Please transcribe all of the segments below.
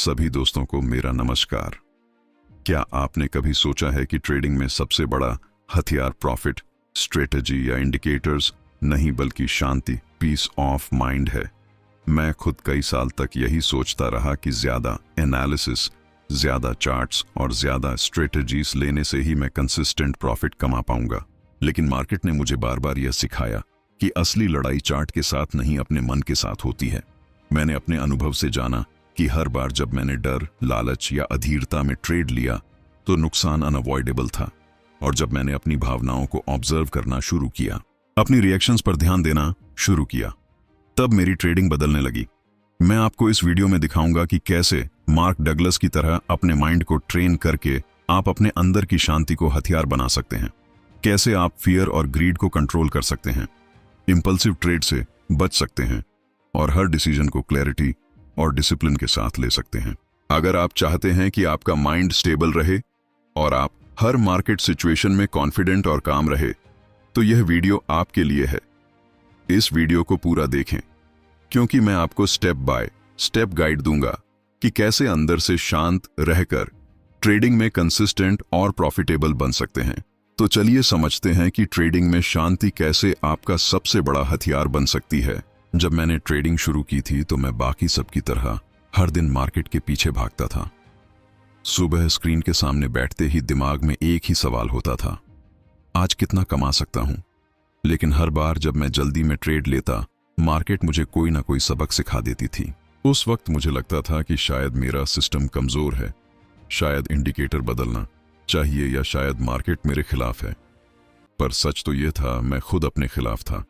सभी दोस्तों को मेरा नमस्कार। क्या आपने कभी सोचा है कि ट्रेडिंग में सबसे बड़ा हथियार प्रॉफिट, स्ट्रेटजी या इंडिकेटर्स नहीं बल्कि शांति, पीस ऑफ माइंड है। मैं खुद कई साल तक यही सोचता रहा कि ज्यादा एनालिसिस, ज्यादा चार्ट्स और ज्यादा स्ट्रेटजीज लेने से ही मैं कंसिस्टेंट प्रॉफिट कमा पाऊंगा। लेकिन मार्केट ने मुझे बार बार यह सिखाया कि असली लड़ाई चार्ट के साथ नहीं, अपने मन के साथ होती है। मैंने अपने अनुभव से जाना कि हर बार जब मैंने डर, लालच या अधीरता में ट्रेड लिया तो नुकसान अनअवॉइडेबल था। और जब मैंने अपनी भावनाओं को ऑब्जर्व करना शुरू किया, अपनी रिएक्शंस पर ध्यान देना शुरू किया, तब मेरी ट्रेडिंग बदलने लगी। मैं आपको इस वीडियो में दिखाऊंगा कि कैसे मार्क डगलस की तरह अपने माइंड को ट्रेन करके आप अपने अंदर की शांति को हथियार बना सकते हैं। कैसे आप फियर और ग्रीड को कंट्रोल कर सकते हैं, इंपल्सिव ट्रेड से बच सकते हैं और हर डिसीजन को क्लैरिटी और डिसिप्लिन के साथ ले सकते हैं। अगर आप चाहते हैं कि आपका माइंड स्टेबल रहे और आप हर मार्केट सिचुएशन में कॉन्फिडेंट और काम रहे, तो यह वीडियो आपके लिए है। इस वीडियो को पूरा देखें क्योंकि मैं आपको स्टेप बाय स्टेप गाइड दूंगा कि कैसे अंदर से शांत रहकर ट्रेडिंग में कंसिस्टेंट और प्रॉफिटेबल बन सकते हैं। तो चलिए समझते हैं कि ट्रेडिंग में शांति कैसे आपका सबसे बड़ा हथियार बन सकती है। जब मैंने ट्रेडिंग शुरू की थी तो मैं बाकी सबकी तरह हर दिन मार्केट के पीछे भागता था। सुबह स्क्रीन के सामने बैठते ही दिमाग में एक ही सवाल होता था, आज कितना कमा सकता हूं। लेकिन हर बार जब मैं जल्दी में ट्रेड लेता, मार्केट मुझे कोई ना कोई सबक सिखा देती थी। उस वक्त मुझे लगता था कि शायद मेरा सिस्टम कमजोर है, शायद इंडिकेटर बदलना चाहिए या शायद मार्केट मेरे खिलाफ है। पर सच तो यह था, मैं खुद अपने खिलाफ था।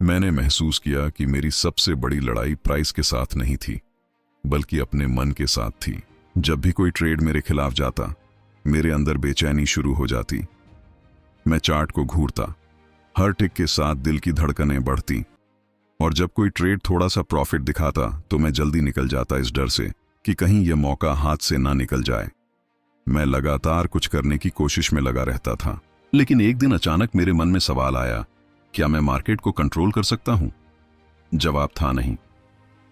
मैंने महसूस किया कि मेरी सबसे बड़ी लड़ाई प्राइस के साथ नहीं थी बल्कि अपने मन के साथ थी। जब भी कोई ट्रेड मेरे खिलाफ जाता, मेरे अंदर बेचैनी शुरू हो जाती। मैं चार्ट को घूरता, हर टिक के साथ दिल की धड़कनें बढ़ती और जब कोई ट्रेड थोड़ा सा प्रॉफिट दिखाता तो मैं जल्दी निकल जाता, इस डर से कि कहीं यह मौका हाथ से ना निकल जाए। मैं लगातार कुछ करने की कोशिश में लगा रहता था। लेकिन एक दिन अचानक मेरे मन में सवाल आया, क्या मैं मार्केट को कंट्रोल कर सकता हूं? जवाब था नहीं।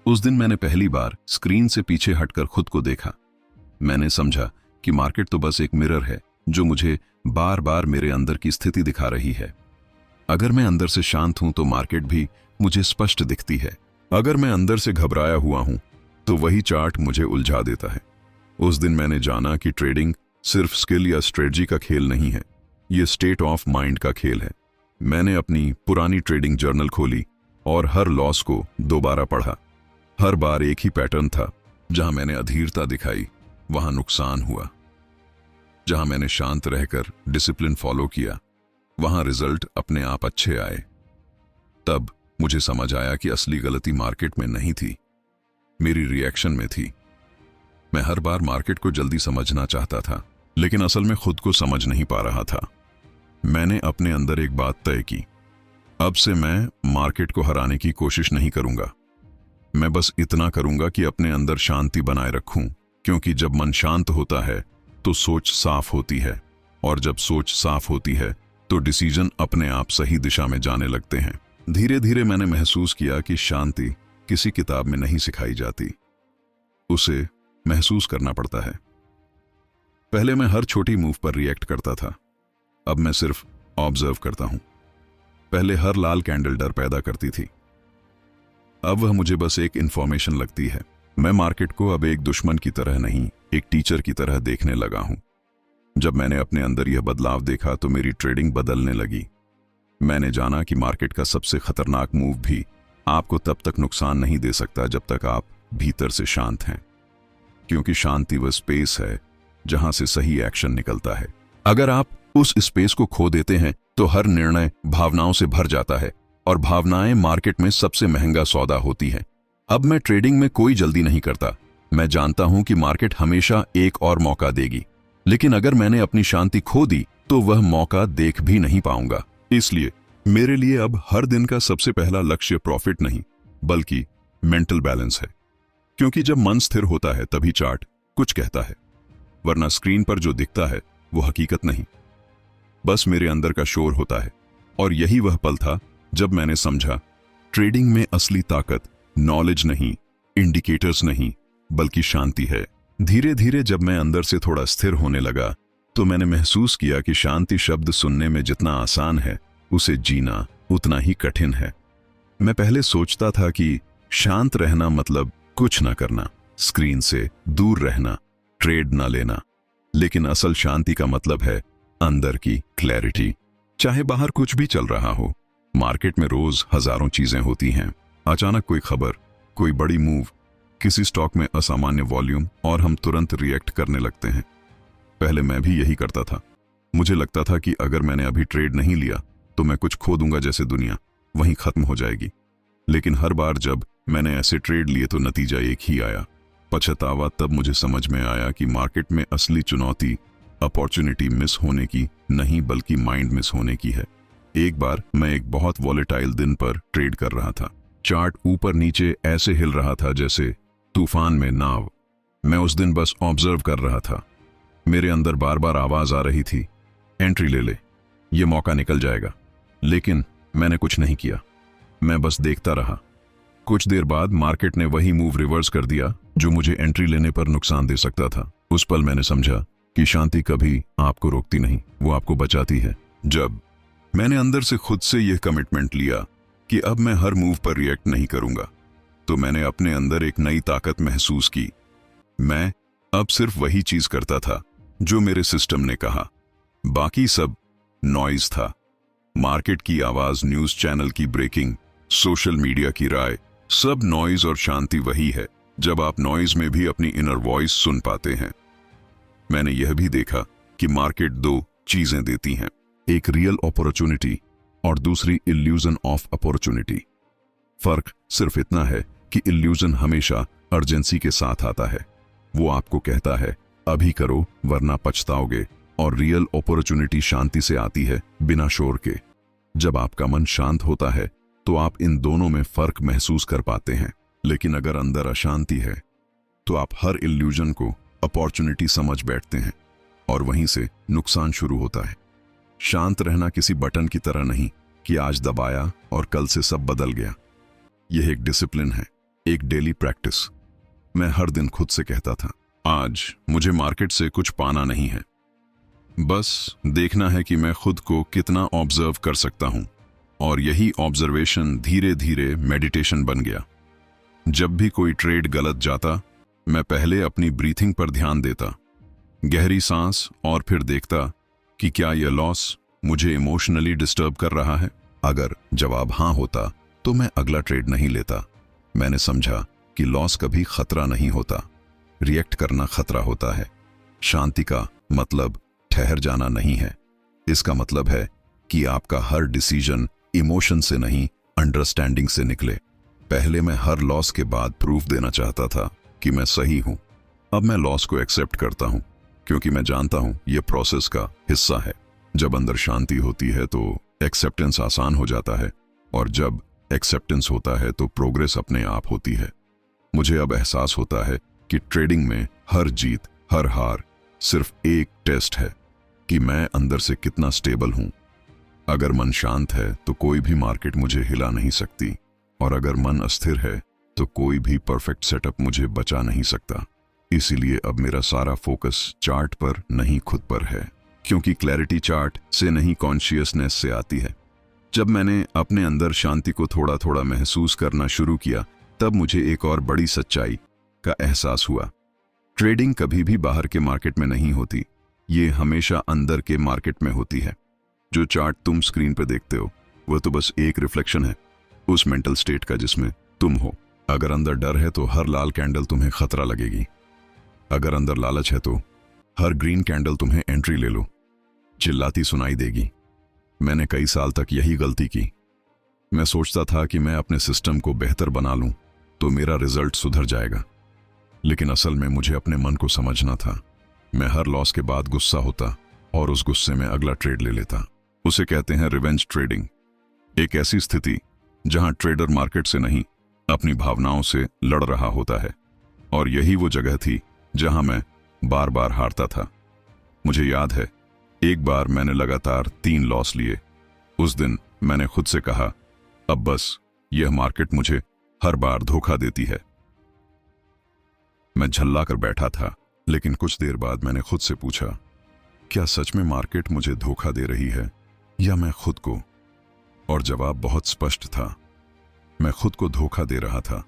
उस दिन मैंने पहली बार स्क्रीन से पीछे हटकर खुद को देखा। मैंने समझा कि मार्केट तो बस एक मिरर है जो मुझे बार बार मेरे अंदर की स्थिति दिखा रही है। अगर मैं अंदर से शांत हूं तो मार्केट भी मुझे स्पष्ट दिखती है। अगर मैं अंदर से घबराया हुआ हूं तो वही चार्ट मुझे उलझा देता है। उस दिन मैंने जाना कि ट्रेडिंग सिर्फ स्किल या स्ट्रेटजी का खेल नहीं है, ये स्टेट ऑफ माइंड का खेल है। मैंने अपनी पुरानी ट्रेडिंग जर्नल खोली और हर लॉस को दोबारा पढ़ा। हर बार एक ही पैटर्न था, जहां मैंने अधीरता दिखाई वहां नुकसान हुआ, जहां मैंने शांत रहकर डिसिप्लिन फॉलो किया वहां रिजल्ट अपने आप अच्छे आए। तब मुझे समझ आया कि असली गलती मार्केट में नहीं थी, मेरी रिएक्शन में थी। मैं हर बार मार्केट को जल्दी समझना चाहता था लेकिन असल में खुद को समझ नहीं पा रहा था। मैंने अपने अंदर एक बात तय की, अब से मैं मार्केट को हराने की कोशिश नहीं करूंगा। मैं बस इतना करूंगा कि अपने अंदर शांति बनाए रखूं, क्योंकि जब मन शांत होता है तो सोच साफ होती है और जब सोच साफ होती है तो डिसीजन अपने आप सही दिशा में जाने लगते हैं। धीरे धीरे मैंने महसूस किया कि शांति किसी किताब में नहीं सिखाई जाती, उसे महसूस करना पड़ता है। पहले मैं हर छोटी मूव पर रिएक्ट करता था, अब मैं सिर्फ ऑब्जर्व करता हूं। पहले हर लाल कैंडल डर पैदा करती थी, अब वह मुझे बस एक इंफॉर्मेशन लगती है। मैं मार्केट को अब एक दुश्मन की तरह नहीं, एक टीचर की तरह देखने लगा हूं। जब मैंने अपने अंदर यह बदलाव देखा तो मेरी ट्रेडिंग बदलने लगी। मैंने जाना कि मार्केट का सबसे खतरनाक मूव भी आपको तब तक नुकसान नहीं दे सकता जब तक आप भीतर से शांत हैं, क्योंकि शांति वह स्पेस है जहां से सही एक्शन निकलता है। अगर आप उस स्पेस को खो देते हैं तो हर निर्णय भावनाओं से भर जाता है और भावनाएं मार्केट में सबसे महंगा सौदा होती हैं। अब मैं ट्रेडिंग में कोई जल्दी नहीं करता। मैं जानता हूं कि मार्केट हमेशा एक और मौका देगी, लेकिन अगर मैंने अपनी शांति खो दी तो वह मौका देख भी नहीं पाऊंगा। इसलिए मेरे लिए अब हर दिन का सबसे पहला लक्ष्य प्रॉफिट नहीं बल्कि मेंटल बैलेंस है, क्योंकि जब मन स्थिर होता है तभी चार्ट कुछ कहता है, वरना स्क्रीन पर जो दिखता है वो हकीकत नहीं, बस मेरे अंदर का शोर होता है। और यही वह पल था जब मैंने समझा ट्रेडिंग में असली ताकत नॉलेज नहीं, इंडिकेटर्स नहीं, बल्कि शांति है। धीरे धीरे जब मैं अंदर से थोड़ा स्थिर होने लगा तो मैंने महसूस किया कि शांति शब्द सुनने में जितना आसान है, उसे जीना उतना ही कठिन है। मैं पहले सोचता था कि शांत रहना मतलब कुछ ना करना, स्क्रीन से दूर रहना, ट्रेड ना लेना। लेकिन असल शांति का मतलब है अंदर की क्लैरिटी। चाहे बाहर कुछ भी चल रहा हो, मार्केट में रोज हजारों चीजें होती हैं। अचानक कोई खबर, कोई बड़ी मूव, किसी स्टॉक में असामान्य वॉल्यूम और हम तुरंत रिएक्ट करने लगते हैं। पहले मैं भी यही करता था। मुझे लगता था कि अगर मैंने अभी ट्रेड नहीं लिया तो मैं कुछ खो दूंगा, जैसे दुनिया वहीं खत्म हो जाएगी। लेकिन हर बार जब मैंने ऐसे ट्रेड लिए तो नतीजा एक ही आया, पछतावा। तब मुझे समझ में आया कि मार्केट में असली चुनौती अपॉर्चुनिटी मिस होने की नहीं, बल्कि माइंड मिस होने की है। एक बार मैं एक बहुत वॉलेटाइल दिन पर ट्रेड कर रहा था। चार्ट ऊपर नीचे ऐसे हिल रहा था जैसे तूफान में नाव। मैं उस दिन बस ऑब्जर्व कर रहा था। मेरे अंदर बार बार आवाज आ रही थी, एंट्री ले ले, ये मौका निकल जाएगा। लेकिन मैंने कुछ नहीं किया, मैं बस देखता रहा। कुछ देर बाद मार्केट ने वही मूव रिवर्स कर दिया जो मुझे एंट्री लेने पर नुकसान दे सकता था। उस पल मैंने समझा कि शांति कभी आपको रोकती नहीं, वो आपको बचाती है। जब मैंने अंदर से खुद से यह कमिटमेंट लिया कि अब मैं हर मूव पर रिएक्ट नहीं करूंगा, तो मैंने अपने अंदर एक नई ताकत महसूस की। मैं अब सिर्फ वही चीज करता था जो मेरे सिस्टम ने कहा, बाकी सब नॉइज था। मार्केट की आवाज, न्यूज चैनल की ब्रेकिंग, सोशल मीडिया की राय, सब नॉइज। और शांति वही है जब आप नॉइज में भी अपनी इनर वॉइस सुन पाते हैं। मैंने यह भी देखा कि मार्केट दो चीजें देती हैं, एक रियल अपॉर्चुनिटी और दूसरी इल्यूजन ऑफ अपॉर्चुनिटी। फर्क सिर्फ इतना है कि इल्यूजन हमेशा अर्जेंसी के साथ आता है, वो आपको कहता है अभी करो वरना पछताओगे, और रियल अपॉर्चुनिटी शांति से आती है, बिना शोर के। जब आपका मन शांत होता है तो आप इन दोनों में फर्क महसूस कर पाते हैं। लेकिन अगर अंदर अशांति है तो आप हर इल्यूजन को अपॉर्चुनिटी समझ बैठते हैं और वहीं से नुकसान शुरू होता है। शांत रहना किसी बटन की तरह नहीं कि आज दबाया और कल से सब बदल गया। यह एक डिसिप्लिन है, एक डेली प्रैक्टिस। मैं हर दिन खुद से कहता था, आज मुझे मार्केट से कुछ पाना नहीं है, बस देखना है कि मैं खुद को कितना ऑब्जर्व कर सकता हूं। और यही ऑब्जर्वेशन धीरे धीरे मेडिटेशन बन गया। जब भी कोई ट्रेड गलत जाता, मैं पहले अपनी ब्रीथिंग पर ध्यान देता, गहरी सांस, और फिर देखता कि क्या यह लॉस मुझे इमोशनली डिस्टर्ब कर रहा है। अगर जवाब हाँ होता तो मैं अगला ट्रेड नहीं लेता। मैंने समझा कि लॉस कभी खतरा नहीं होता, रिएक्ट करना खतरा होता है। शांति का मतलब ठहर जाना नहीं है, इसका मतलब है कि आपका हर डिसीजन इमोशन से नहीं, अंडरस्टैंडिंग से निकले। पहले मैं हर लॉस के बाद प्रूफ देना चाहता था कि मैं सही हूं। अब मैं लॉस को एक्सेप्ट करता हूं, क्योंकि मैं जानता हूं यह प्रोसेस का हिस्सा है। जब अंदर शांति होती है तो एक्सेप्टेंस आसान हो जाता है, और जब एक्सेप्टेंस होता है तो प्रोग्रेस अपने आप होती है। मुझे अब एहसास होता है कि ट्रेडिंग में हर जीत, हर हार सिर्फ एक टेस्ट है कि मैं अंदर से कितना स्टेबल हूं। अगर मन शांत है तो कोई भी मार्केट मुझे हिला नहीं सकती, और अगर मन अस्थिर है तो कोई भी परफेक्ट सेटअप मुझे बचा नहीं सकता। इसीलिए अब मेरा सारा फोकस चार्ट पर नहीं, खुद पर है, क्योंकि क्लैरिटी चार्ट से नहीं, कॉन्शियसनेस से आती है। जब मैंने अपने अंदर शांति को थोड़ा थोड़ा महसूस करना शुरू किया, तब मुझे एक और बड़ी सच्चाई का एहसास हुआ। ट्रेडिंग कभी भी बाहर के मार्केट में नहीं होती, ये हमेशा अंदर के मार्केट में होती है। जो चार्ट तुम स्क्रीन पर देखते हो वह तो बस एक रिफ्लेक्शन है उस मेंटल स्टेट का जिसमें तुम हो। अगर अंदर डर है तो हर लाल कैंडल तुम्हें खतरा लगेगी। अगर अंदर लालच है तो हर ग्रीन कैंडल तुम्हें एंट्री ले लो चिल्लाती सुनाई देगी। मैंने कई साल तक यही गलती की। मैं सोचता था कि मैं अपने सिस्टम को बेहतर बना लूं तो मेरा रिजल्ट सुधर जाएगा, लेकिन असल में मुझे अपने मन को समझना था। मैं हर लॉस के बाद गुस्सा होता और उस गुस्से में अगला ट्रेड ले लेता। उसे कहते हैं रिवेंज ट्रेडिंग, एक ऐसी स्थिति जहां ट्रेडर मार्केट से नहीं, अपनी भावनाओं से लड़ रहा होता है। और यही वो जगह थी जहां मैं बार बार हारता था। मुझे याद है, एक बार मैंने लगातार 3 लॉस लिए। उस दिन मैंने खुद से कहा, अब बस, यह मार्केट मुझे हर बार धोखा देती है। मैं झल्ला कर बैठा था, लेकिन कुछ देर बाद मैंने खुद से पूछा, क्या सच में मार्केट मुझे धोखा दे रही है या मैं खुद को? और जवाब बहुत स्पष्ट था, मैं खुद को धोखा दे रहा था,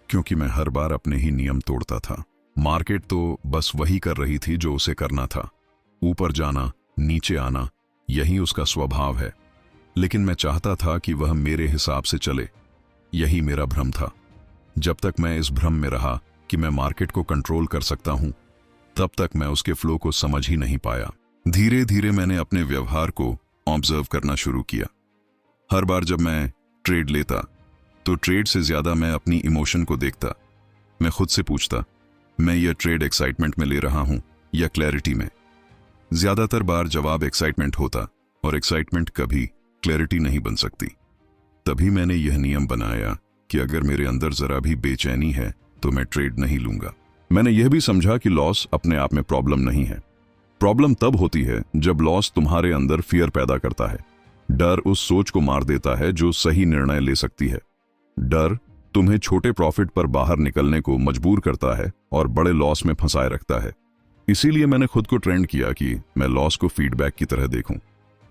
क्योंकि मैं हर बार अपने ही नियम तोड़ता था। मार्केट तो बस वही कर रही थी जो उसे करना था, ऊपर जाना, नीचे आना, यही उसका स्वभाव है। लेकिन मैं चाहता था कि वह मेरे हिसाब से चले, यही मेरा भ्रम था। जब तक मैं इस भ्रम में रहा कि मैं मार्केट को कंट्रोल कर सकता हूं, तब तक मैं उसके फ्लो को समझ ही नहीं पाया। धीरे धीरे मैंने अपने व्यवहार को ऑब्जर्व करना शुरू किया। हर बार जब मैं ट्रेड लेता तो ट्रेड से ज्यादा मैं अपनी इमोशन को देखता। मैं खुद से पूछता, मैं यह ट्रेड एक्साइटमेंट में ले रहा हूं या क्लैरिटी में? ज्यादातर बार जवाब एक्साइटमेंट होता, और एक्साइटमेंट कभी क्लैरिटी नहीं बन सकती। तभी मैंने यह नियम बनाया कि अगर मेरे अंदर जरा भी बेचैनी है तो मैं ट्रेड नहीं लूंगा। मैंने यह भी समझा कि लॉस अपने आप में प्रॉब्लम नहीं है। प्रॉब्लम तब होती है जब लॉस तुम्हारे अंदर फियर पैदा करता है। डर उस सोच को मार देता है जो सही निर्णय ले सकती है। डर तुम्हें छोटे प्रॉफिट पर बाहर निकलने को मजबूर करता है और बड़े लॉस में फंसाए रखता है। इसीलिए मैंने खुद को ट्रेंड किया कि मैं लॉस को फीडबैक की तरह देखूं,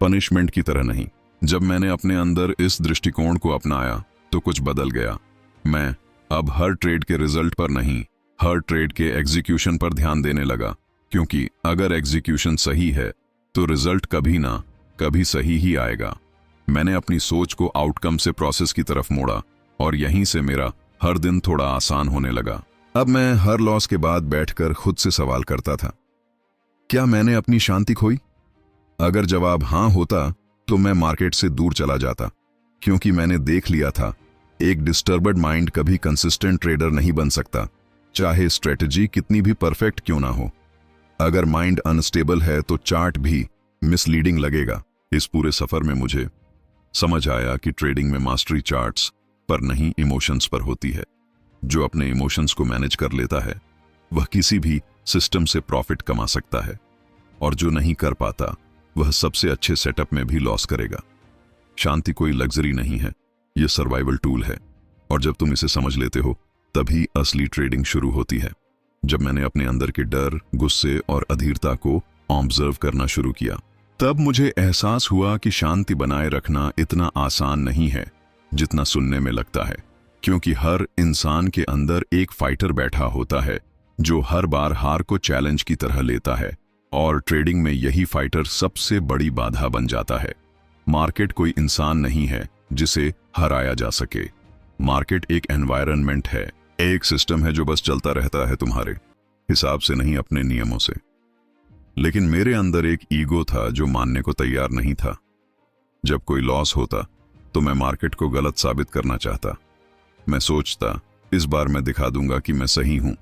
पनिशमेंट की तरह नहीं। जब मैंने अपने अंदर इस दृष्टिकोण को अपनाया तो कुछ बदल गया। मैं अब हर ट्रेड के रिजल्ट पर नहीं, हर ट्रेड के एग्जीक्यूशन पर ध्यान देने लगा, क्योंकि अगर एग्जीक्यूशन सही है तो रिजल्ट कभी ना कभी सही ही आएगा। मैंने अपनी सोच को आउटकम से प्रोसेस की तरफ मोड़ा, और यहीं से मेरा हर दिन थोड़ा आसान होने लगा। अब मैं हर लॉस के बाद बैठकर खुद से सवाल करता था, क्या मैंने अपनी शांति खोई? अगर जवाब हां होता तो मैं मार्केट से दूर चला जाता, क्योंकि मैंने देख लिया था एक डिस्टर्बड माइंड कभी कंसिस्टेंट ट्रेडर नहीं बन सकता, चाहे स्ट्रेटजी कितनी भी परफेक्ट क्यों ना हो। अगर माइंड अनस्टेबल है तो चार्ट भी मिसलीडिंग लगेगा। इस पूरे सफर में मुझे समझ आया कि ट्रेडिंग में मास्टरी चार्ट्स पर नहीं, इमोशंस पर होती है। जो अपने इमोशंस को मैनेज कर लेता है वह किसी भी सिस्टम से प्रॉफिट कमा सकता है, और जो नहीं कर पाता वह सबसे अच्छे सेटअप में भी लॉस करेगा। शांति कोई लग्जरी नहीं है, यह सर्वाइवल टूल है, और जब तुम इसे समझ लेते हो तभी असली ट्रेडिंग शुरू होती है। जब मैंने अपने अंदर के डर, गुस्से और अधीरता को ऑब्जर्व करना शुरू किया, तब मुझे एहसास हुआ कि शांति बनाए रखना इतना आसान नहीं है जितना सुनने में लगता है। क्योंकि हर इंसान के अंदर एक फाइटर बैठा होता है जो हर बार हार को चैलेंज की तरह लेता है, और ट्रेडिंग में यही फाइटर सबसे बड़ी बाधा बन जाता है। मार्केट कोई इंसान नहीं है जिसे हराया जा सके। मार्केट एक एनवायरनमेंट है, एक सिस्टम है जो बस चलता रहता है तुम्हारे हिसाब से नहीं, अपने नियमों से। लेकिन मेरे अंदर एक ईगो था जो मानने को तैयार नहीं था। जब कोई लॉस होता तो मैं मार्केट को गलत साबित करना चाहता। मैं सोचता, इस बार मैं दिखा दूंगा कि मैं सही हूं,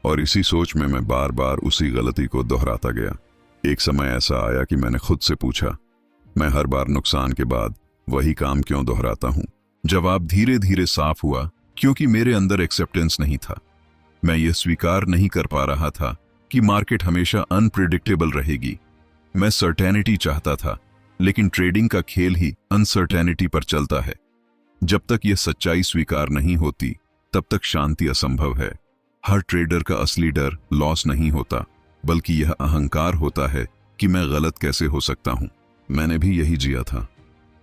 और इसी सोच में मैं बार बार उसी गलती को दोहराता गया। एक समय ऐसा आया कि मैंने खुद से पूछा, मैं हर बार नुकसान के बाद वही काम क्यों दोहराता हूं? जवाब धीरे धीरे साफ हुआ, क्योंकि मेरे अंदर एक्सेप्टेंस नहीं था। मैं ये स्वीकार नहीं कर पा रहा था कि मार्केट हमेशा अनप्रिडिक्टेबल रहेगी। मैं सर्टेनिटी चाहता था, लेकिन ट्रेडिंग का खेल ही अनसर्टेनिटी पर चलता है। जब तक यह सच्चाई स्वीकार नहीं होती तब तक शांति असंभव है। हर ट्रेडर का असली डर लॉस नहीं होता, बल्कि यह अहंकार होता है कि मैं गलत कैसे हो सकता हूं। मैंने भी यही जिया था,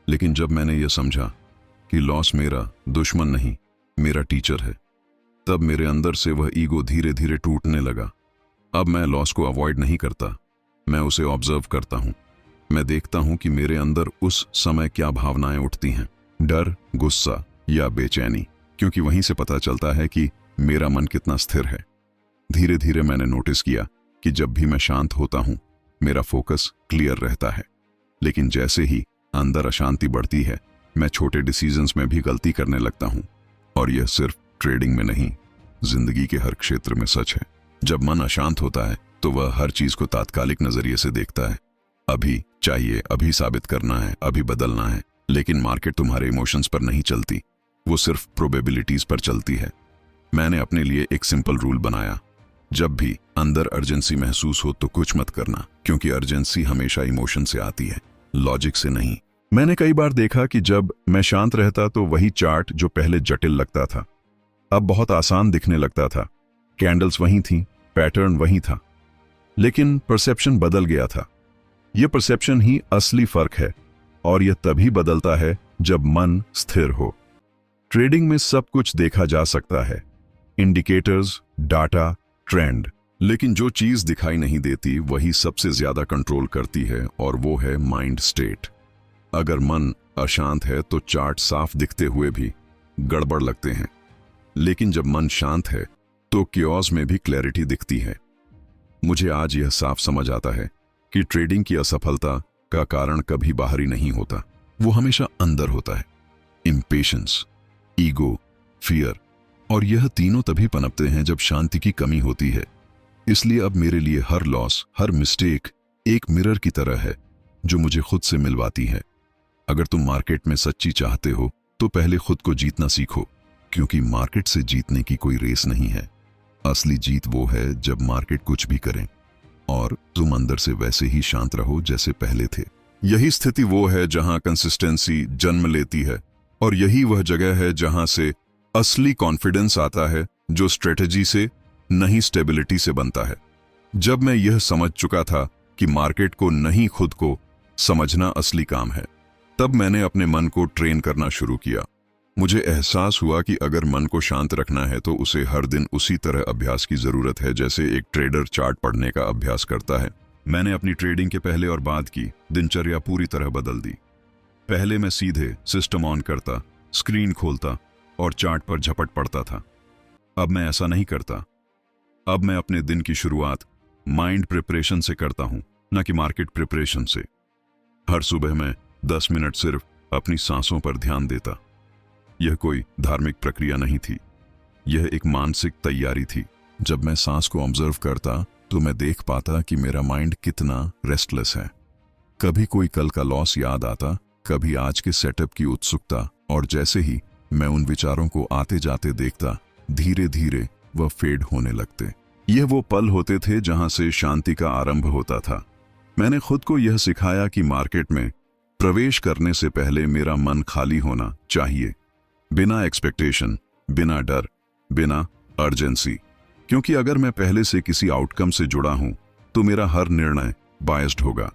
लेकिन जब मैंने यह समझा कि लॉस मेरा दुश्मन नहीं, मेरा टीचर है, तब मेरे अंदर से वह ईगो धीरे धीरे टूटने लगा। अब मैं लॉस को अवॉइड नहीं करता, मैं उसे ऑब्जर्व करता हूं। मैं देखता हूं कि मेरे अंदर उस समय क्या भावनाएं उठती हैं, डर, गुस्सा या बेचैनी, क्योंकि वहीं से पता चलता है कि मेरा मन कितना स्थिर है। धीरे धीरे मैंने नोटिस किया कि जब भी मैं शांत होता हूं मेरा फोकस क्लियर रहता है, लेकिन जैसे ही अंदर अशांति बढ़ती है मैं छोटे डिसीजंस में भी गलती करने लगता हूं। और यह सिर्फ ट्रेडिंग में नहीं, जिंदगी के हर क्षेत्र में सच है। जब मन अशांत होता है तो वह हर चीज को तात्कालिक नजरिए से देखता है। अभी चाहिए, अभी साबित करना है, अभी बदलना है। लेकिन मार्केट तुम्हारे इमोशंस पर नहीं चलती, वो सिर्फ प्रोबेबिलिटीज पर चलती है। मैंने अपने लिए एक सिंपल रूल बनाया, जब भी अंदर अर्जेंसी महसूस हो तो कुछ मत करना, क्योंकि अर्जेंसी हमेशा इमोशन से आती है, लॉजिक से नहीं। मैंने कई बार देखा कि जब मैं शांत रहता तो वही चार्ट जो पहले जटिल लगता था अब बहुत आसान दिखने लगता था। कैंडल्स वहीं थी, पैटर्न वही था, लेकिन परसेप्शन बदल गया था। यह परसेप्शन ही असली फर्क है, और यह तभी बदलता है जब मन स्थिर हो। ट्रेडिंग में सब कुछ देखा जा सकता है, इंडिकेटर्स, डाटा, ट्रेंड, लेकिन जो चीज दिखाई नहीं देती वही सबसे ज्यादा कंट्रोल करती है, और वो है माइंड स्टेट। अगर मन अशांत है तो चार्ट साफ दिखते हुए भी गड़बड़ लगते हैं, लेकिन जब मन शांत है तो क्योस में भी क्लैरिटी दिखती है। मुझे आज यह साफ समझ आता है कि ट्रेडिंग की असफलता का कारण कभी बाहरी नहीं होता, वो हमेशा अंदर होता है। इम्पेशंस, ईगो, फियर, और यह तीनों तभी पनपते हैं जब शांति की कमी होती है। इसलिए अब मेरे लिए हर लॉस, हर मिस्टेक एक मिरर की तरह है जो मुझे खुद से मिलवाती है। अगर तुम मार्केट में सच्ची चाहते हो तो पहले खुद को जीतना सीखो, क्योंकि मार्केट से जीतने की कोई रेस नहीं है। असली जीत वो है जब मार्केट कुछ भी करे और तुम अंदर से वैसे ही शांत रहो जैसे पहले थे। यही स्थिति वो है जहां कंसिस्टेंसी जन्म लेती है, और यही वह जगह है जहां से असली कॉन्फिडेंस आता है, जो स्ट्रेटजी से नहीं स्टेबिलिटी से बनता है। जब मैं यह समझ चुका था कि मार्केट को नहीं खुद को समझना असली काम है, तब मैंने अपने मन को ट्रेन करना शुरू किया। मुझे एहसास हुआ कि अगर मन को शांत रखना है तो उसे हर दिन उसी तरह अभ्यास की जरूरत है जैसे एक ट्रेडर चार्ट पढ़ने का अभ्यास करता है। मैंने अपनी ट्रेडिंग के पहले और बाद की दिनचर्या पूरी तरह बदल दी। पहले मैं सीधे सिस्टम ऑन करता, स्क्रीन खोलता और चार्ट पर झपट पड़ता था। अब मैं ऐसा नहीं करता। अब मैं अपने दिन की शुरुआत माइंड प्रिपरेशन से करता हूं, न कि मार्केट प्रिपरेशन से। हर सुबह मैं 10 मिनट सिर्फ अपनी सांसों पर ध्यान देता। यह कोई धार्मिक प्रक्रिया नहीं थी, यह एक मानसिक तैयारी थी। जब मैं सांस को ऑब्जर्व करता तो मैं देख पाता कि मेरा माइंड कितना रेस्टलेस है। कभी कोई कल का लॉस याद आता, कभी आज के सेटअप की उत्सुकता, और जैसे ही मैं उन विचारों को आते जाते देखता, धीरे धीरे वह फेड होने लगते। यह वो पल होते थे जहां से शांति का आरंभ होता था। मैंने खुद को यह सिखाया कि मार्केट में प्रवेश करने से पहले मेरा मन खाली होना चाहिए, बिना एक्सपेक्टेशन, बिना डर, बिना अर्जेंसी। क्योंकि अगर मैं पहले से किसी आउटकम से जुड़ा हूं तो मेरा हर निर्णय बायस्ड होगा।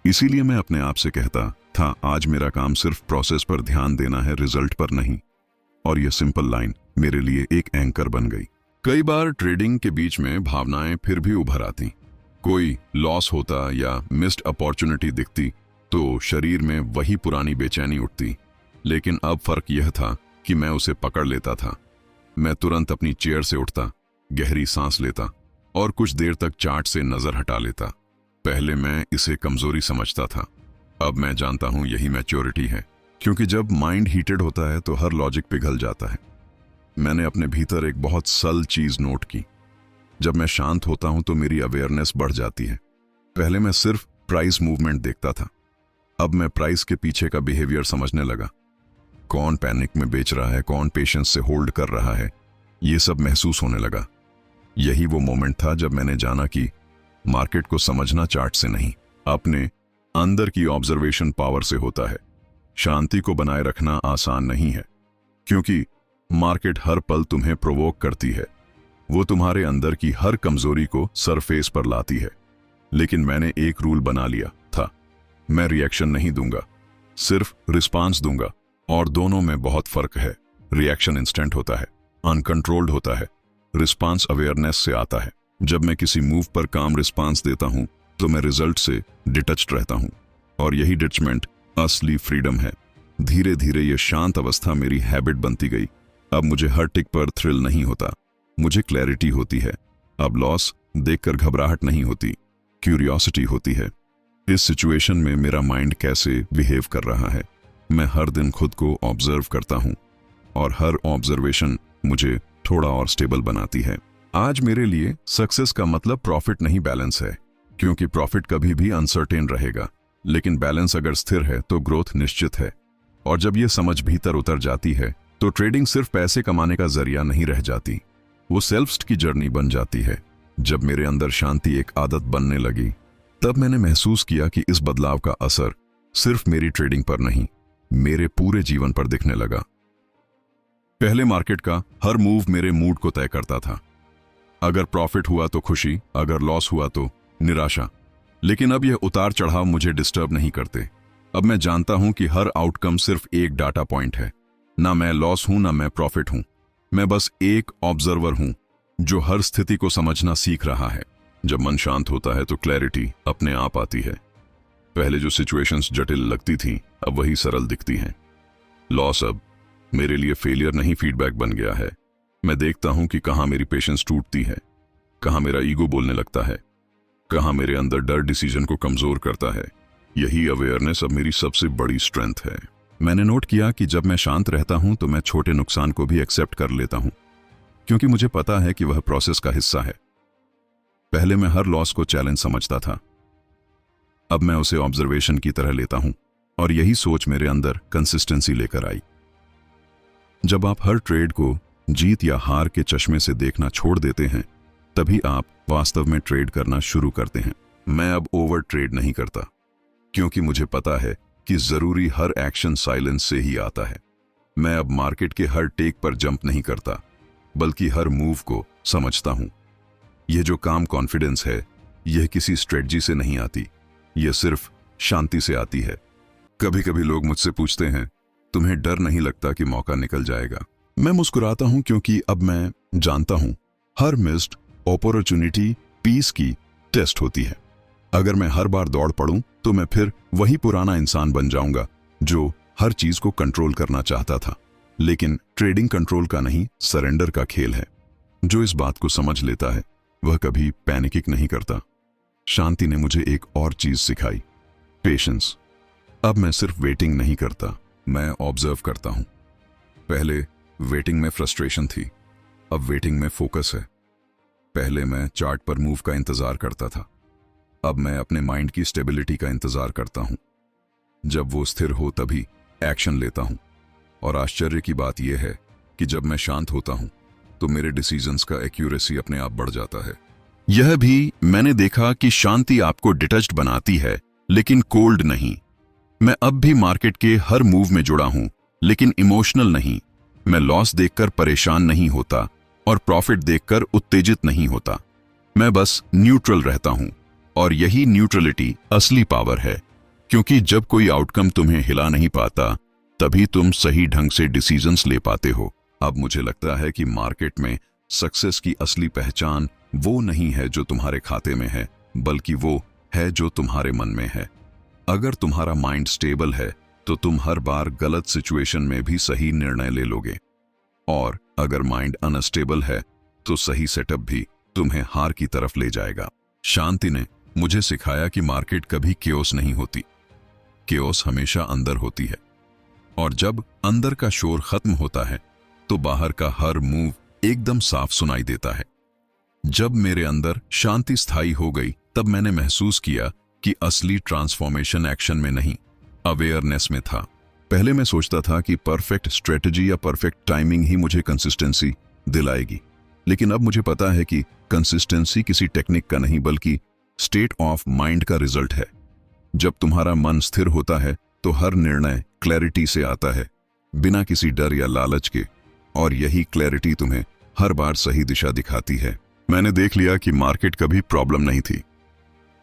इसीलिए मैं अपने आप से कहता था, आज मेरा काम सिर्फ प्रोसेस पर ध्यान देना है, रिजल्ट पर नहीं। और यह सिंपल लाइन मेरे लिए एक एंकर बन गई। कई बार ट्रेडिंग के बीच में भावनाएं फिर भी उभर आती। कोई लॉस होता या मिस्ड अपॉर्चुनिटी दिखती तो शरीर में वही पुरानी बेचैनी उठती। लेकिन अब फर्क यह था कि मैं उसे पकड़ लेता था। मैं तुरंत अपनी चेयर से उठता, गहरी सांस लेता और कुछ देर तक चार्ट से नजर हटा लेता। पहले मैं इसे कमजोरी समझता था, अब मैं जानता हूं यही मैच्योरिटी है। क्योंकि जब माइंड हीटेड होता है तो हर लॉजिक पिघल जाता है। मैंने अपने भीतर एक बहुत सरल चीज नोट की। जब मैं शांत होता हूं तो मेरी अवेयरनेस बढ़ जाती है। पहले मैं सिर्फ प्राइस मूवमेंट देखता था, अब मैं प्राइस के पीछे का बिहेवियर समझने लगा। कौन पैनिक में बेच रहा है, कौन पेशेंस से होल्ड कर रहा है, ये सब महसूस होने लगा। यही वो मोमेंट था जब मैंने जाना कि मार्केट को समझना चार्ट से नहीं, अपने अंदर की ऑब्जर्वेशन पावर से होता है। शांति को बनाए रखना आसान नहीं है, क्योंकि मार्केट हर पल तुम्हें प्रोवोक करती है। वो तुम्हारे अंदर की हर कमजोरी को सरफेस पर लाती है। लेकिन मैंने एक रूल बना लिया था, मैं रिएक्शन नहीं दूंगा, सिर्फ रिस्पांस दूंगा। और दोनों में बहुत फर्क है। रिएक्शन इंस्टेंट होता है, अनकंट्रोल्ड होता है। रिस्पांस अवेयरनेस से आता है। जब मैं किसी मूव पर काम रिस्पांस देता हूं तो मैं रिजल्ट से डिटच्ड रहता हूं, और यही डिटचमेंट असली फ्रीडम है। धीरे धीरे यह शांत अवस्था मेरी हैबिट बनती गई। अब मुझे हर टिक पर थ्रिल नहीं होता, मुझे क्लैरिटी होती है। अब लॉस देखकर घबराहट नहीं होती, क्यूरियोसिटी होती है। इस सिचुएशन में मेरा माइंड कैसे बिहेव कर रहा है, मैं हर दिन खुद को ऑब्जर्व करता हूं, और हर ऑब्जर्वेशन मुझे थोड़ा और स्टेबल बनाती है। आज मेरे लिए सक्सेस का मतलब प्रॉफिट नहीं, बैलेंस है। क्योंकि प्रॉफिट कभी भी अनसर्टेन रहेगा, लेकिन बैलेंस अगर स्थिर है तो ग्रोथ निश्चित है। और जब यह समझ भीतर उतर जाती है तो ट्रेडिंग सिर्फ पैसे कमाने का जरिया नहीं रह जाती, वो सेल्फ की जर्नी बन जाती है। जब मेरे अंदर शांति एक आदत बनने लगी, तब मैंने महसूस किया कि इस बदलाव का असर सिर्फ मेरी ट्रेडिंग पर नहीं, मेरे पूरे जीवन पर दिखने लगा। पहले मार्केट का हर मूव मेरे मूड को तय करता था, अगर प्रॉफिट हुआ तो खुशी, अगर लॉस हुआ तो निराशा। लेकिन अब यह उतार चढ़ाव मुझे डिस्टर्ब नहीं करते। अब मैं जानता हूं कि हर आउटकम सिर्फ एक डाटा पॉइंट है। ना मैं लॉस हूं ना मैं प्रॉफिट हूं। मैं बस एक ऑब्जर्वर हूं जो हर स्थिति को समझना सीख रहा है। जब मन शांत होता है तो क्लैरिटी अपने आप आती है। पहले जो सिचुएशंस जटिल लगती थीं अब वही सरल दिखती हैं। लॉस अब मेरे लिए फेलियर नहीं, फीडबैक बन गया है। मैं देखता हूं कि कहां मेरी पेशेंस टूटती है, कहां मेरा ईगो बोलने लगता है, कहां मेरे अंदर डर डिसीजन को कमजोर करता है। यही अवेयरनेस अब मेरी सबसे बड़ी स्ट्रेंथ है। मैंने नोट किया कि जब मैं शांत रहता हूं तो मैं छोटे नुकसान को भी एक्सेप्ट कर लेता हूं, क्योंकि मुझे पता है कि वह प्रोसेस का हिस्सा है। पहले मैं हर लॉस को चैलेंज समझता था, अब मैं उसे ऑब्जर्वेशन की तरह लेता हूं, और यही सोच मेरे अंदर कंसिस्टेंसी लेकर आई। जब आप हर ट्रेड को जीत या हार के चश्मे से देखना छोड़ देते हैं, तभी आप वास्तव में ट्रेड करना शुरू करते हैं। मैं अब ओवर ट्रेड नहीं करता, क्योंकि मुझे पता है कि जरूरी हर एक्शन साइलेंस से ही आता है। मैं अब मार्केट के हर टेक पर जंप नहीं करता, बल्कि हर मूव को समझता हूं। यह जो काम कॉन्फिडेंस है, यह किसी स्ट्रेटजी से नहीं आती, यह सिर्फ शांति से आती है। कभी कभी लोग मुझसे पूछते हैं, तुम्हें डर नहीं लगता कि मौका निकल जाएगा? मैं मुस्कुराता हूं, क्योंकि अब मैं जानता हूं हर मिस्ड अपॉर्चुनिटी पीस की टेस्ट होती है। अगर मैं हर बार दौड़ पड़ूं तो मैं फिर वही पुराना इंसान बन जाऊंगा जो हर चीज को कंट्रोल करना चाहता था। लेकिन ट्रेडिंग कंट्रोल का नहीं, सरेंडर का खेल है। जो इस बात को समझ लेता है वह कभी पैनिक नहीं करता। शांति ने मुझे एक और चीज सिखाई, पेशेंस। अब मैं सिर्फ वेटिंग नहीं करता, मैं ऑब्जर्व करता हूं। पहले वेटिंग में फ्रस्ट्रेशन थी, अब वेटिंग में फोकस है। पहले मैं चार्ट पर मूव का इंतजार करता था, अब मैं अपने माइंड की स्टेबिलिटी का इंतजार करता हूं। जब वो स्थिर हो तभी एक्शन लेता हूं। और आश्चर्य की बात यह है कि जब मैं शांत होता हूं तो मेरे डिसीजंस का एक्यूरेसी अपने आप बढ़ जाता है। यह भी मैंने देखा कि शांति आपको डिटच्ड बनाती है, लेकिन कोल्ड नहीं। मैं अब भी मार्केट के हर मूव में जुड़ा हूं, लेकिन इमोशनल नहीं। मैं लॉस देखकर परेशान नहीं होता और प्रॉफिट देखकर उत्तेजित नहीं होता। मैं बस न्यूट्रल रहता हूं, और यही न्यूट्रलिटी असली पावर है। क्योंकि जब कोई आउटकम तुम्हें हिला नहीं पाता, तभी तुम सही ढंग से डिसीजंस ले पाते हो। अब मुझे लगता है कि मार्केट में सक्सेस की असली पहचान वो नहीं है जो तुम्हारे खाते में है, बल्कि वो है जो तुम्हारे मन में है। अगर तुम्हारा माइंड स्टेबल है तो तुम हर बार गलत सिचुएशन में भी सही निर्णय ले लोगे, और अगर माइंड अनस्टेबल है तो सही सेटअप भी तुम्हें हार की तरफ ले जाएगा। शांति ने मुझे सिखाया कि मार्केट कभी केओस नहीं होती, केओस हमेशा अंदर होती है। और जब अंदर का शोर खत्म होता है तो बाहर का हर मूव एकदम साफ सुनाई देता है। जब मेरे अंदर शांति स्थायी हो गई, तब मैंने महसूस किया कि असली ट्रांसफॉर्मेशन एक्शन में नहीं, अवेयरनेस में था। पहले मैं सोचता था कि परफेक्ट स्ट्रेटजी या परफेक्ट टाइमिंग ही मुझे कंसिस्टेंसी दिलाएगी, लेकिन अब मुझे पता है कि कंसिस्टेंसी किसी टेक्निक का नहीं, बल्कि स्टेट ऑफ माइंड का रिजल्ट है। जब तुम्हारा मन स्थिर होता है तो हर निर्णय क्लैरिटी से आता है, बिना किसी डर या लालच के, और यही क्लैरिटी तुम्हें हर बार सही दिशा दिखाती है। मैंने देख लिया कि मार्केट कभी प्रॉब्लम नहीं थी,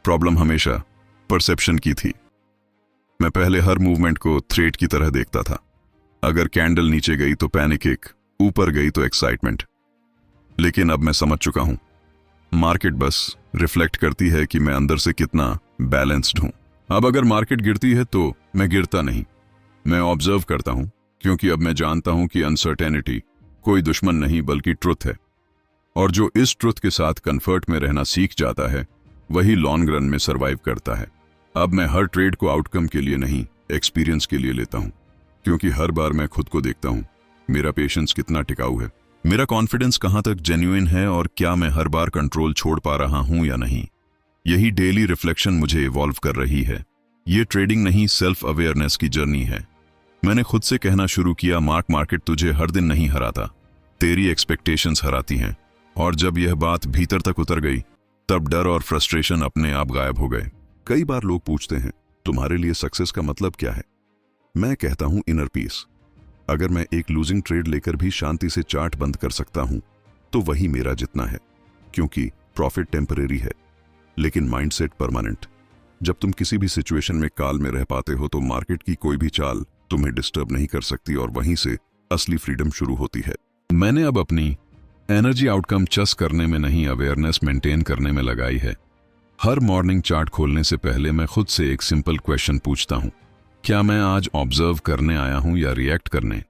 प्रॉब्लम हमेशा परसेप्शन की थी। मैं पहले हर मूवमेंट को थ्रेट की तरह देखता था। अगर कैंडल नीचे गई तो पैनिक, ऊपर गई तो एक्साइटमेंट। लेकिन अब मैं समझ चुका हूं, मार्केट बस रिफ्लेक्ट करती है कि मैं अंदर से कितना बैलेंस्ड हूं। अब अगर मार्केट गिरती है तो मैं गिरता नहीं, मैं ऑब्जर्व करता हूं, क्योंकि अब मैं जानता हूं कि अनसर्टेनिटी कोई दुश्मन नहीं बल्कि ट्रुथ है। और जो इस ट्रुथ के साथ कंफर्ट में रहना सीख जाता है, वही लॉन्ग रन में सरवाइव करता है। अब मैं हर ट्रेड को आउटकम के लिए नहीं, एक्सपीरियंस के लिए लेता हूं, क्योंकि हर बार मैं खुद को देखता हूं, मेरा पेशेंस कितना टिकाऊ है, मेरा कॉन्फिडेंस कहां तक जेन्युइन है, और क्या मैं हर बार कंट्रोल छोड़ पा रहा हूं या नहीं। यही डेली रिफ्लेक्शन मुझे इवॉल्व कर रही है। ये ट्रेडिंग नहीं, सेल्फ अवेयरनेस की जर्नी है। मैंने खुद से कहना शुरू किया, मार्केट तुझे हर दिन नहीं हराता, तेरी एक्सपेक्टेशंस हराती हैं। और जब यह बात भीतर तक उतर गई, तब डर और फ्रस्ट्रेशन अपने आप गायब हो गए। कई बार लोग पूछते हैं, तुम्हारे लिए सक्सेस का मतलब क्या है? मैं कहता हूं, इनर पीस। अगर मैं एक लूजिंग ट्रेड लेकर भी शांति से चार्ट बंद कर सकता हूं, तो वही मेरा जितना है। क्योंकि प्रॉफिट टेम्परेरी है लेकिन माइंडसेट परमानेंट। जब तुम किसी भी सिचुएशन में काल में रह पाते हो तो मार्केट की कोई भी चाल तुम्हें डिस्टर्ब नहीं कर सकती और वहीं से असली फ्रीडम शुरू होती है। मैंने अब अपनी एनर्जी आउटकम चस करने में नहीं, अवेयरनेस मेंटेन करने में लगाई है। हर मॉर्निंग चार्ट खोलने से पहले मैं खुद से एक सिंपल क्वेश्चन पूछता हूं, क्या मैं आज ऑब्जर्व करने आया हूं या रिएक्ट करने?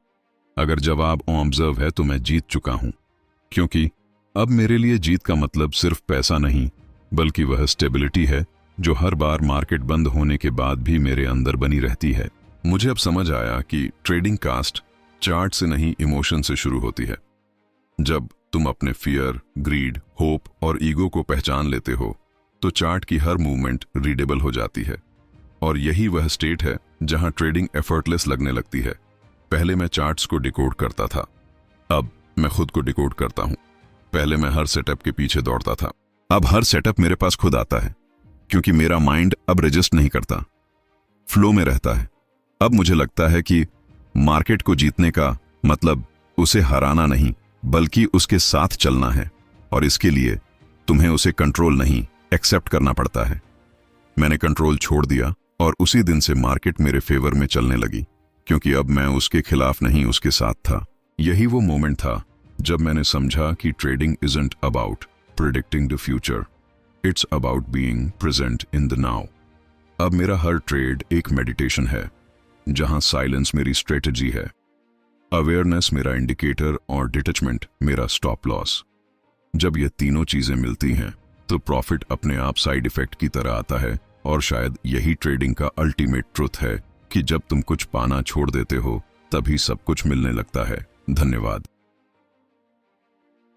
अगर जवाब ऑब्जर्व है तो मैं जीत चुका हूं, क्योंकि अब मेरे लिए जीत का मतलब सिर्फ पैसा नहीं बल्कि वह स्टेबिलिटी है जो हर बार मार्केट बंद होने के बाद भी मेरे अंदर बनी रहती है। मुझे अब समझ आया कि ट्रेडिंग कास्ट चार्ट से नहीं, इमोशन से शुरू होती है। जब तुम अपने फियर, ग्रीड, होप और ईगो को पहचान लेते हो तो चार्ट की हर मूवमेंट रीडेबल हो जाती है और यही वह स्टेट है जहां ट्रेडिंग एफर्टलेस लगने लगती है। पहले मैं चार्ट्स को डिकोड करता था, अब मैं खुद को डिकोड करता हूं। पहले मैं हर सेटअप के पीछे दौड़ता था, अब हर सेटअप मेरे पास खुद आता है, क्योंकि मेरा माइंड अब रजिस्ट नहीं करता, फ्लो में रहता है। अब मुझे लगता है कि मार्केट को जीतने का मतलब उसे हराना नहीं बल्कि उसके साथ चलना है, और इसके लिए तुम्हें उसे कंट्रोल नहीं, एक्सेप्ट करना पड़ता है। मैंने कंट्रोल छोड़ दिया और उसी दिन से मार्केट मेरे फेवर में चलने लगी, क्योंकि अब मैं उसके खिलाफ नहीं, उसके साथ था। यही वो मोमेंट था जब मैंने समझा कि trading isn't about predicting the future, it's about being present in the now. अब मेरा हर ट्रेड एक मेडिटेशन है, जहां साइलेंस मेरी स्ट्रेटजी है, अवेयरनेस मेरा इंडिकेटर और डिटैचमेंट मेरा स्टॉप लॉस। जब ये तीनों चीजें मिलती हैं तो प्रॉफिट अपने आप साइड इफेक्ट की तरह आता है, और शायद यही ट्रेडिंग का अल्टीमेट ट्रुथ है कि जब तुम कुछ पाना छोड़ देते हो तभी सब कुछ मिलने लगता है। धन्यवाद।